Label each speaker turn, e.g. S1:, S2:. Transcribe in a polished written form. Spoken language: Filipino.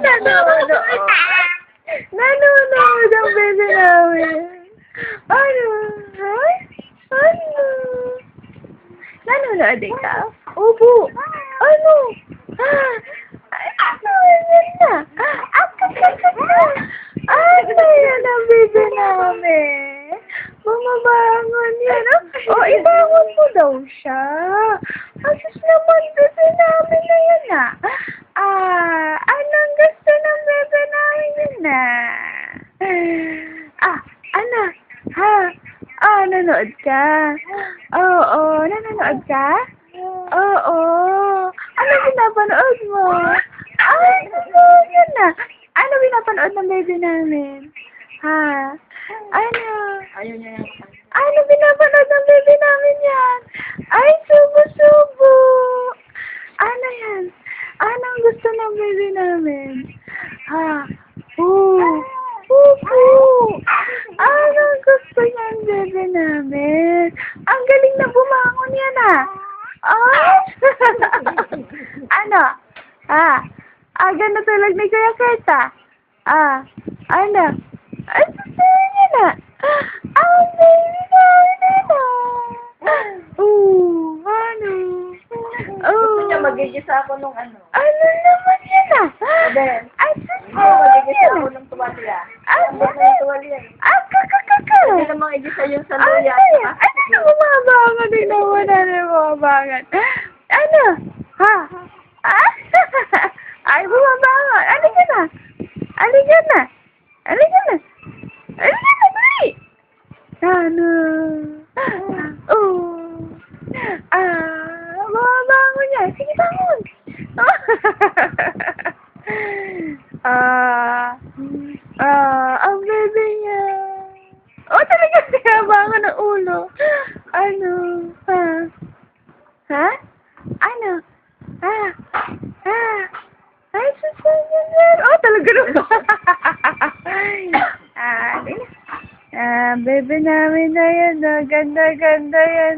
S1: Nanonood. Nanonood ang bebe namin. Ano? Ay? Ano? Nanonood ikaw? Opo. Ano? Ay, ano yan na? Ano yan ang bebe namin? Bumabangon yan. O, ibangon mo daw siya. Asus naman, bebe namin na yan ah. Anong gusto ng bebe namin yun na? Ano? Nanonood ka? Oo, nanonood ka? Oo. Ano pinapanood mo? Ay, yan na. Ano pinapanood ng bebe namin? Ano?
S2: Ayaw niya yan.
S1: Ano pinapanood ng bebe namin yan? Ay, subo-subo. Ano yan? Anong gusto ng bebe namin? Pupo. Anong gusto niyan bebe namin? Ang galing na bumangon yan Ano? Ganda tulog ni Kuya Kurt Ano? Ay, sasayin niya na. Ang baby namin ano?
S2: Gusto niya magigisa ako nung ano.
S1: Ano naman yan
S2: Then,
S1: Ay,
S2: magigisa ako nung tuwalya. Ang bak na yung tuwalya eh. Hindi namang igisa yung sa luya.
S1: Ano bumabangan din naman bumabangan? Ano? Ay, bumabangan. Alika na. Alika na. Dali. Ano? Bumabangon niya. Sige, bangon. Ang bebe niya. Talaga sinabangan ng ulo. Ano? Ano? Ay, susunod yan. Talaga naman. Bebe namin na yan. Ganda-ganda yan